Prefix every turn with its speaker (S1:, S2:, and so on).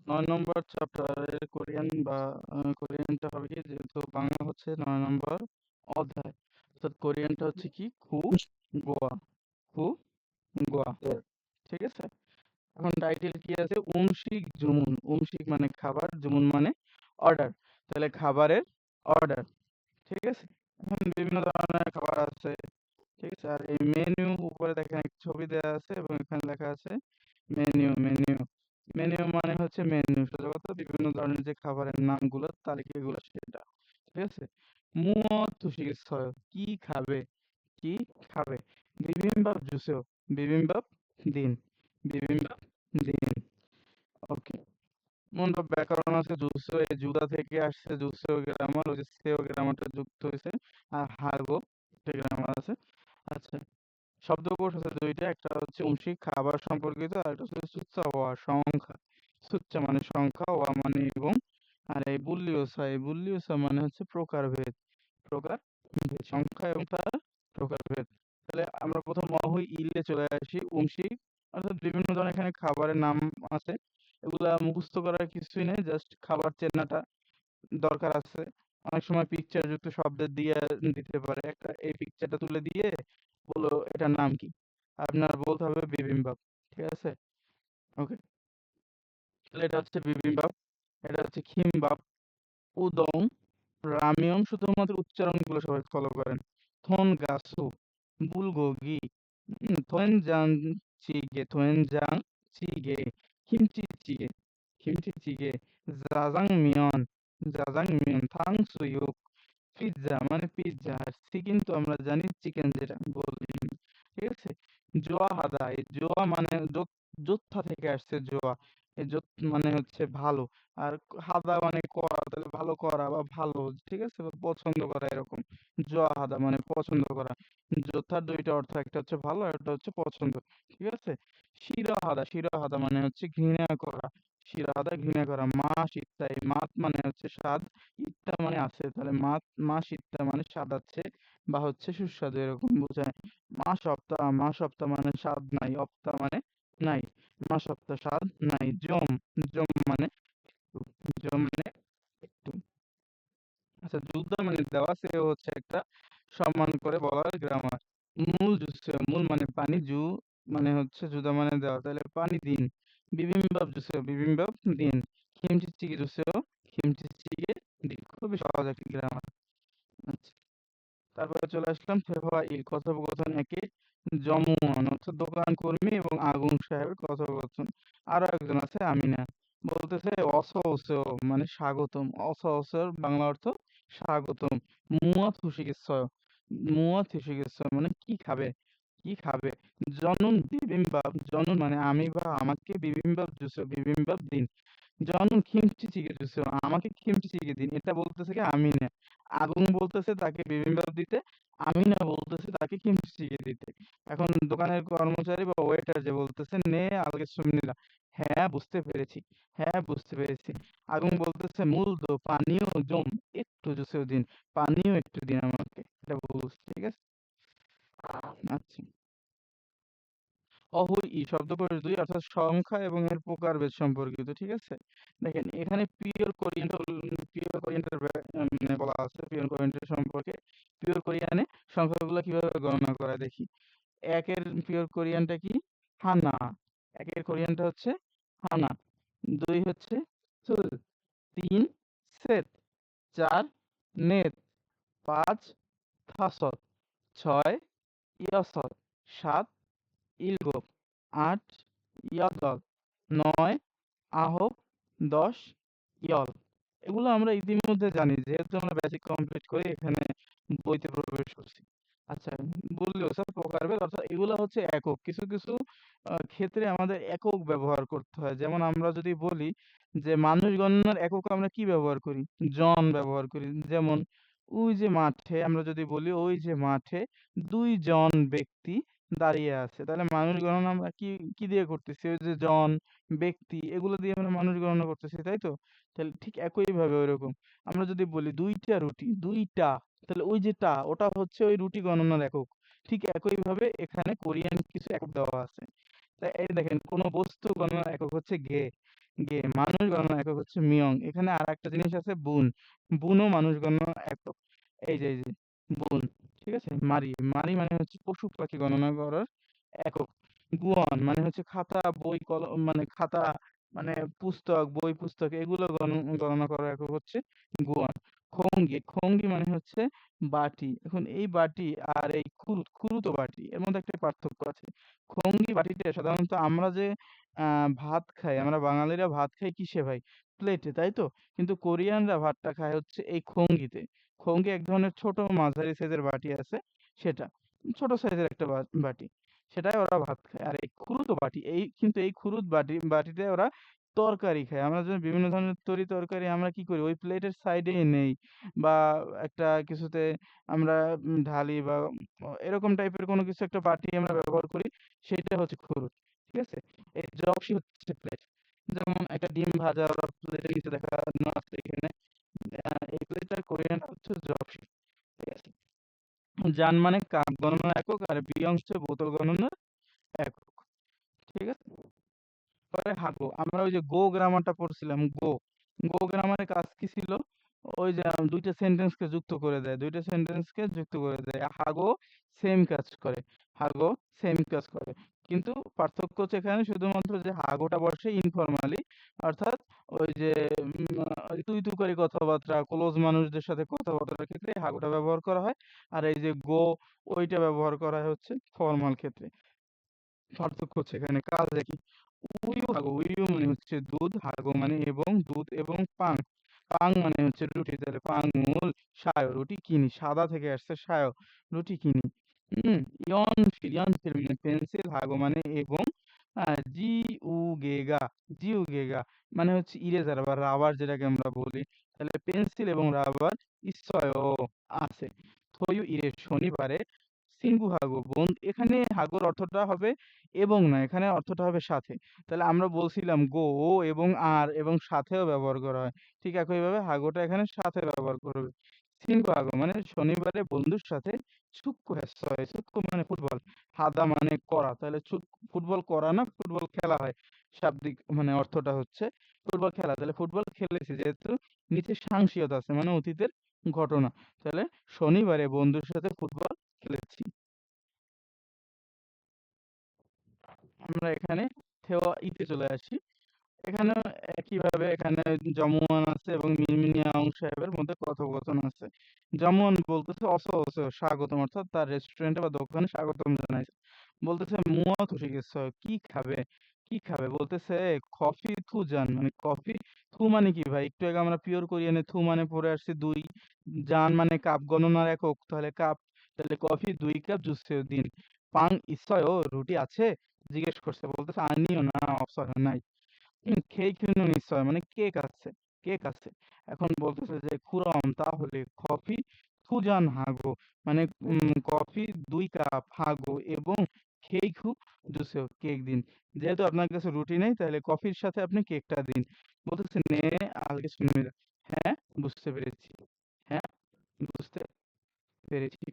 S1: নম্বর চ্যাপ্টারের কোরিয়ান বা কোরিয়ানটা হবে কি, যেহেতু বাংলা হচ্ছে 9 নম্বর অধ্যায়, অর্থাৎ কোরিয়ানটা হচ্ছে কি খু গোয়া, খু গোয়া। ঠিক আছে, এখন টাইটেল কি আছে, উমশিক জুমুন। উমশিক মানে খাবার, জুমুন মানে অর্ডার, তাহলে খাবারের অর্ডার। ঠিক আছে, এখন বিভিন্ন ধরনের খাবার আছে। ঠিক আছে, আর এই মেনু উপরে দেখেন একটা ছবি দেওয়া আছে এবং এখানে লেখা আছে মেনু। মেনু মানে হচ্ছে মেনু, সোজা কথা বিভিন্ন ধরনের যে খাবারের নামগুলো তালিকাগুলো সেটা। ঠিক আছে, মুও তুশিগেছয়, কি খাবে, কি খাবে। বিবিম্বাপ জুসেও, বিবিম্বাপ দিন, বিবিম্বাপ দিন। ওকে, মূলত ব্যাকরণ আছে জুসেও, এই জুদা থেকে আসছে জুসেও গ্রামার, ওই যে সেও গ্রামারটা যুক্ত হয়েছে, আর হাগো একটা গ্রামার আছে। আচ্ছা, শব্দকোষ আছে দুইটা, একটা হচ্ছে অংশিক খাবার সম্পর্কিত, আর একটা হচ্ছে সুচ্চা ওয়া সংখ্যা। সুচ্চা মানে সংখ্যা, ওয়া মানে এবং, আর এই বুল্লিওসা, এই বুল্লিওসা মানে হচ্ছে প্রকারভেদ। প্রকারভেদ, সংখ্যা এবং তার প্রকারভেদ। তাহলে আমরা প্রথম অহই ইলে চলে আসি, অংশিক অর্থাৎ বিভিন্ন ধরনের এখানে খাবারের নাম আছে, এগুলা মুখস্থ করার কিছুই নেই, জাস্ট খাবার চেনাটা দরকার আছে। অনেক সময় পিকচার যুক্ত শব্দ দিয়ে দিতে পারে, একটা এই পিকচারটা তুলে দিয়ে বলো এটার নাম কি, আপনার বলতে হবে বিবিম্বাপ। ঠিক আছে, ওকে, তাহলে এটা হচ্ছে বিবিম্বাপ, এটা হচ্ছে খিমবাপ, উদং, রামিয়ন, শুধুমাত্র উচ্চারণগুলো সবাই ফলো করেন। থন গাসু, বুলগোগি, থোয়েনজাং চিগে, থোয়েনজাং চিগে, কিমচি চিগে, কিমচি চিগে, জাজাংমিয়ন, জাজাংমিয়ন, 탕수육, পিৎজা মানে পিৎজা, চিকেন তো আমরা জানি চিকেন যেটা বলি। ঠিক আছে, জোয়া হাদা, এই জোয়া মানে যোদ্ধা থেকে আসছে জোয়া, এই মানে হচ্ছে ভালো, আর হাদা মানে করা, তাহলে ভালো করা বা ভালো, ঠিক আছে, বা পছন্দ করা এরকম। জোয়া হাদা মানে পছন্দ করা। যোদ্ধার দুইটা অর্থ, একটা হচ্ছে ভালো আর একটা হচ্ছে পছন্দ। ঠিক আছে, শিরোহাদা, শিরোহাদা মানে হচ্ছে ঘৃণা করা, শিরোহাদা ঘৃণা করা। মাস ইত্যাই, মাত মানে হচ্ছে স্বাদ, ইত্যা মানে আছে, তাহলে মাস ইত্যা মানে স্বাদ আছে বা হচ্ছে সুস্বাদু এরকম বোঝায়। মা সপ্তাহ মানে স্বাদ নাই, অপ্তা মানে নাই, মা সপ্তাহ স্বাদ নাই। জম, জম মানে জম মানে একটু। আচ্ছা, যুদ্ধ মানে দেওয়া, সে হচ্ছে একটা সম্মান করে বলার গ্রামার। মূল জুসে, মূল মানে পানি, মানে হচ্ছে জুদা মানে দেওয়া, তাহলে পানি দিন। বিবিম্বাপ জুসেও, বিবিম্বাপ দিন। খিমচি চিকে জুসেও, খিমচি চিকে দিন। খুবই সহজ একটি গ্রামার। আচ্ছা, তারপরে চলে আসলাম ফেফা ইল, কথোপকথন একে। জমুয়ান অর্থাৎ দোকান কর্মী এবং আগুন সাহেবের কথোপকথন। আরো একজন আছে আমিনা, বলতেছে অস অসেও মানে স্বাগতম, অস অসের বাংলা অর্থ স্বাগতম। মুয়া থুসিগেছয়, মুয়া থুসিগেছয় মানে কি খাবে, কি খাবে। জনুন বিবিম্বাপ, জনুন মানে আমি বা আমাকে, বিবিম্বাপ জুসো বিবিম্বাপ দিন। জনুন খিমচি চিকে জুসো, আমাকে খিমচি চিকে দিন, এটা বলতেছে কি আমি না। আগুন বলতেছে তাকে বিবিম্বাপ দিতে, আমি না বলতেছে তাকে কিমচি চিকে দিতে। এখন দোকানের কর্মচারী বা ওয়েটার যে বলতেছে নে আলগে সুমনিলা, হ্যাঁ বুঝতে পেরেছি, হ্যাঁ বুঝতে পেরেছি। আগুন বলতেছে মূল দো পানিও জম, একটু জুসেও দিন, পানিও একটু দিন আমাকে, এটা বলছে। ঠিক আছে, আচ্ছা, অহই ই শব্দকোষ ২ অর্থাৎ সংখ্যা এবং এর প্রকারভেদ সম্পর্কিত। ঠিক আছে, দেখেন এখানে পিওর কোরিয়ান্টাল মানে বলা আছে, পিওর কোরিয়ান্টাল সম্পর্কে। পিওর কোরিয়ানে সংখ্যাগুলো কিভাবে গণনা করা দেখি। একের পিওর কোরিয়ানটা কি, হানা, একের কোরিয়ানটা হচ্ছে হানা। ২ হচ্ছে চুল, ৩ সেট, ৪ নেট, ৫ থাসত, ৬ ইয়সত, ৭ ইলগো, ৮ ইয়দল, ৯ আহব, ১০ ইয়ল। এগুলো আমরা ইতিমধ্যে জানি, যেহেতু আমরা বেসিক কমপ্লিট করে এখানে বইতে প্রবেশ করছি। আচ্ছা, বললেও স্যার প্রকারভেদ অর্থাৎ এগুলো হচ্ছে একক, কিছু কিছু ক্ষেত্রে আমাদের একক ব্যবহার করতে হয়। যেমন আমরা যদি বলি যে মানুষ গণনার একক আমরা কি ব্যবহার করি, জন ব্যবহার করি। যেমন ওই যে মাঠে, আমরা যদি বলি ওই যে মাঠে ২ জন ব্যক্তি দাঁড়িয়ে আছে, তাহলে মানুষ গণনা আমরা কি কি দিয়ে করতেছি, ওই যে জন, ব্যক্তি, এগুলো দিয়ে আমরা মানুষ গণনা করতেছি, তাই তো। তাহলে ঠিক একই ভাবে ওইরকম আমরা যদি বলি ২টা রুটি, ২টা, তাহলে ওই যে টা ওটা হচ্ছে ওই রুটি গণনার একক। ঠিক একই ভাবে এখানে কোরিয়ান কিছু একক দেওয়া আছে। তাই এই দেখেন, কোন বস্তু গণনার একক হচ্ছে গে, গে। মানুষ গণনা একক হচ্ছে মিয়ং। এখানে আর একটা জিনিস আছে বুন। বুনও মানুষ গণনা একক। এই যে বুন। ঠিক আছে? মারি। মারি মানে হচ্ছে পশু পাখি গণনা করার একক। গুয়ান মানে হচ্ছে খাতা, বই, কলম মানে খাতা মানে পুস্তক, বই, পুস্তক এগুলো গণনা করার একক হচ্ছে গুয়ান। খোঙ্গি। খোঙ্গি মানে হচ্ছে বাটি। এখন এই বাটি আর এই খুরুত, খুরুতো বাটি এর মধ্যে একটা পার্থক্য আছে। খোঙ্গি বাটিতে সাধারণত আমরা যে ভাত খাই, আমরা বাঙালিরা ভাত খাই কিসে ভাই? প্লেটে, তাই তো? কিন্তু কোরিয়ানরা ভাতটা খায় হচ্ছে এই খোঙ্গিতে। খোঙ্গি এক ধরনের ছোট মাঝারি সাইজের বাটি আছে সেটা। ছোট সাইজের একটা বাটি। সেটায় ওরা ভাত খায়। আর এই খুরুতো বাটি কিন্তু এই খুরুত বাটিতে ওরা তরকারি খায়। আমরা যে বিভিন্ন ধরনের তরকারি আমরা কি করি? ওই প্লেটের সাইডেই নেই বা একটা কিছুতে আমরা ঢালি বা এরকম টাইপের কোনো কিছু একটা বাটি আমরা ব্যবহার করি। সেটা হচ্ছে খুরুত। ঠিক আছে? এই জবসি হচ্ছে প্লেট। যেমন একটা ডিম ভাজা ওরা প্লেটের নিচে দেখানো আছে এখানে। এই প্লেটটার কোরিয়ান হচ্ছে জবসি। ঠিক আছে? যান মানে কাপ গণনার একক আর বিয়ং হচ্ছে বোতল গণনার একক। ঠিক আছে? পরে হাগো। আমরা ওই যে গো গ্রামারটা পড়ছিলাম গো। গো গ্রামারের কাজ কি ছিল? ওই যে দুইটা সেন্টেন্সকে যুক্ত করে দেয়। দুইটা সেন্টেন্সকে যুক্ত করে দেয়। হাগো সেম কাজ করে। হাগো সেম কাজ করে। কিন্তু পার্থক্য হচ্ছে এখানে শুধুমাত্র যে হাগোটা বসে ইনফরমালি, অর্থাৎ ওই যে তুই তুকারি কথাবার্তা, ক্লোজ মানুষদের সাথে কথাবার্তার ক্ষেত্রে এই হাগোটা ব্যবহার করা হয়। আর এই যে গো ওইটা ব্যবহার করা হয় হচ্ছে ফর্মাল ক্ষেত্রে। পার্থক্য হচ্ছে এখানে কাজ একই। উইউ হাগো, উইউ মানে হচ্ছে দুধ, হাগো মানে এবং, দুধ এবং পাং। পাং মানে হচ্ছে রুটি, তাহলে পাংমুল সায় রুটি কিনি, সাদা থেকে আসছে সায় রুটি কিনি। ইয়নফিল মানে পেন্সিল, হাগো মানে এবং, জি গেগা, জিউ গেগা মানে হচ্ছে ইরেজার বা রাবার যেটাকে আমরা বলি। তাহলে পেন্সিল এবং রাবার ইসয় আছে। থয়ু ইরে শনিবারে, সিনগু হাগো বোন। এখানে হাগোর অর্থটা হবে এবং না, এখানে অর্থটা হবে সাথে। তাহলে আমরা বলছিলাম গো ও এবং আর এবং সাথেও ব্যবহার করা হয়। ঠিক একইভাবে হাগোটা এখানে সাথে ব্যবহার করবে। সিনগু হাগো মানে শনিবারে বন্ধুর সাথে ছুক্কু হ্যাসয়। ছুক্কু মানে ফুটবল, হাদা মানে করা। তাহলে ফুটবল করা না, ফুটবল খেলা হয়। শাব্দিক মানে অর্থটা হচ্ছে ফুটবল খেলা। তাহলে ফুটবল খেলেছি যেহেতু নিচে সাংসিয়ত আছে মানে অতীতের ঘটনা। তাহলে শনিবারে বন্ধুর সাথে ফুটবল খেলেছি। আমরা এখানে থেওয়া ইতে চলে আসি। এখানেও একইভাবে এখানে জমুয়ান আছে এবং মিনমিনিয়া আউং সাহেবের মধ্যে কথোপকথন আছে। জমুয়ান বলতেছে স্বাগতম, অর্থাৎ তার রেস্টুরেন্টে বা দোকানে স্বাগতম জানাইছে। বলতেছে মুয়া খুশি গেছো, কি খাবে? কি খাবে? বলতেছে কফি থু জান, মানে কফি থু মানে কি ভাই? একটু আগে আমরা পিওর কোরিয়ানে থু মানে পড়ে আসছি দুই, জান মানে কাপ গণনার একক, তাহলে কাপ, তাহলে কফি 2 কাপ জুসে দিন। পাং ইসয় রুটি আছে? জিজ্ঞেস করছে। বলতেছে আনিও না, অবসর নাই। কেক নিশ্চয় মানে কেক আছে, কেক আছে। এখন বলতেছে যে খুরম তাহলে কফি সুজান হাগো, মানে কফি 2 কাপ হাগো এবং কেক জুসেও কেক দিন। যেহেতু আপনার কাছে রুটি নেই তাহলে কফির সাথে আপনি কেকটা দিন। বলতেছে নে আলগে শুনে হ্যাঁ বুঝতে পেরেছি, হ্যাঁ বুঝতে পেরেছি।